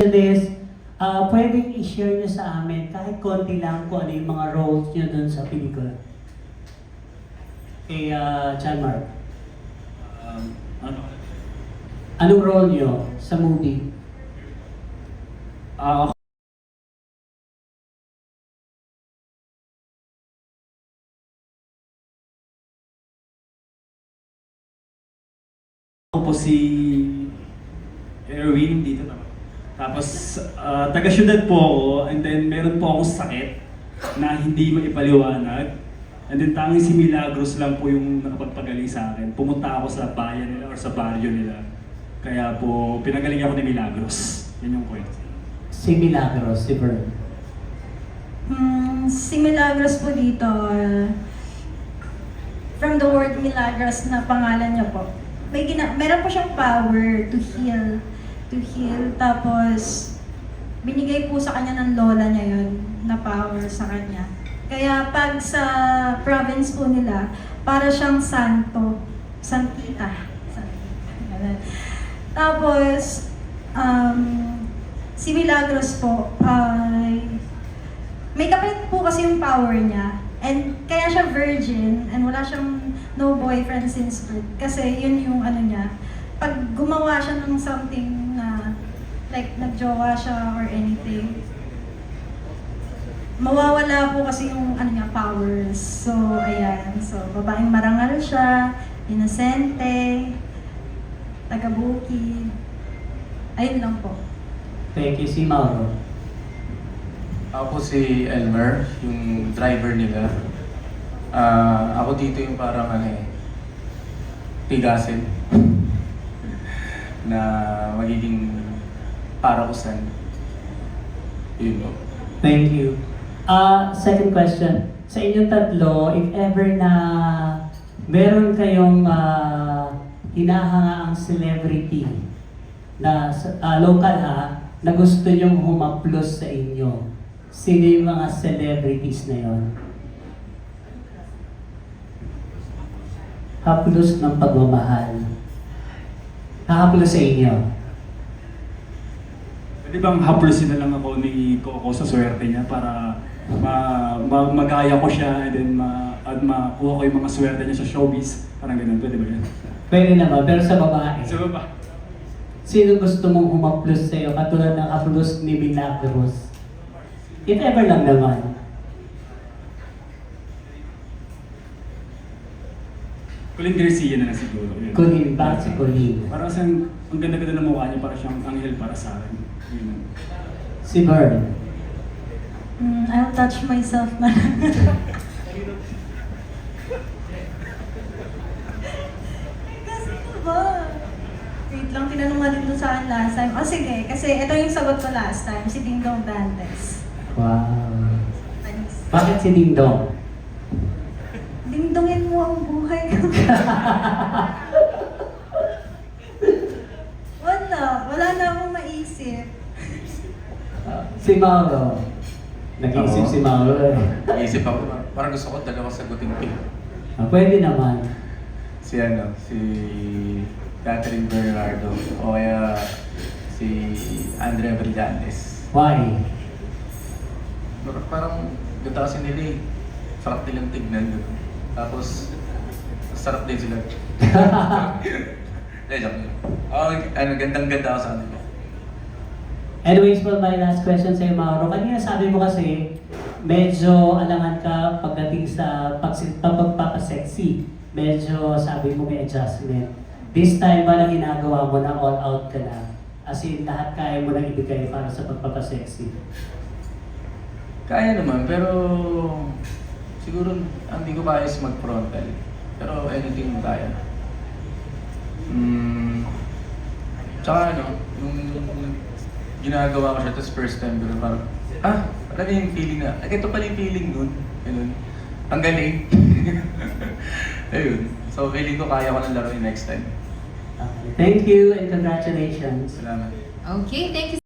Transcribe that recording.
This, pwedeng i-share nyo sa amin kahit konti lang kung ano yung mga roles nyo dun sa pelikula. Kay John Mark. Ano? Anong role nyo sa movie? Ako po si Erwin dito na. Tapos taga-syudad po ako, and then meron po akong sakit na hindi maipaliwanag. And then tanging si Milagros lang po yung nakapagpagaling sa akin. Pumunta ako sa bayan nila or sa baryo nila. Kaya po pinagaling ako ni Milagros. Yan yung point. Si Milagros, si Vern. Si Milagros po dito, from the word Milagros na pangalan niya po, meron po siyang power to heal. Tapos, binigay po sa kanya ng lola niya yun, na power sa kanya. Kaya pag sa province po nila, para siyang santo, santita. Tapos, si Milagros po, may kapalit po kasi yung power niya. And kaya siya virgin, and wala siyang no boyfriend since birth. Kasi yun yung ano niya, pag gumawa siya ng something na, like nagjowa siya or anything, mawawala po kasi yung ano niya, powers. So, ayan. So, babaeng marangal siya, inosente, taga-bukid. Ayun lang po. Thank you, si Mauro. Ako po si Elmer, yung driver nila. Ako dito yung parang tigasin na magiging parakusan. Yun po. Thank you. Second question. Sa inyong tatlo, if ever na meron kayong hinahangaang celebrity na local na gusto nyong humaplos sa inyo, sino yung mga celebrities na yon? Haplos ng pagmamahal. Hahaplos sa inyo. Pwede bang haplusin na lang ako ni Coco sa swerte niya para magaya ko siya and then makuha ko yung mga swerte niya sa showbiz. Parang ganun, pwede ba yan? Pwede naman, pero sa babae. Sa baba. Sino gusto mong humaplos sa'yo katulad ng haplos ni Milagros? If ever lang naman. Colin Garcia na lang siguro. Yun. Colin, bakit si Colin? Parang ang ganda-ganda ng mukha niya, para siyang anghel para sa akin. Yun. Si Vern. I'll touch myself na. Kasi ba? Wait lang, tinanong nga din doon sa akin last time. Oh sige, kasi ito yung sagot ko last time, si Ding Dong Dantes. Wow. Panis. Bakit si Ding Dong? Dingdongin mo ang buhay ko. Wala na akong maisip. Si Mauro. Nag-iisip Oo. si Mauro eh. Naisip ako, parang gusto ko dalawa sagutin ko. Pwede naman. Si Catherine Bernardo o kaya si Andrea Brillantes. Why? Parang ganda kasi nila eh. Sarap nilang tignan. Tapos, sarap din sila. Gandang-ganda ako sa kanila. Anyways, for my last question sa'yo, Mauro. Kanina sabi mo kasi, medyo alangan ka pagdating sa pagpapasexy. Medyo sabi mo may adjustment. This time ba na ginagawa mo na all out ka na? As in, lahat kaya mo na ibigay para sa pagpapasexy? Kaya naman, pero siguro hindi ko kaya is mag-frontal. Pero anything kaya. Tsaka yung ginagawa ko siya, tapos first time, pero parang, alam mo yung feeling na, ito pala yung feeling nun. Ganun. Ang galing. Ayun. So feeling ko kaya ko ng laro yung next time. Okay. Thank you and congratulations. Salamat. Okay, thank you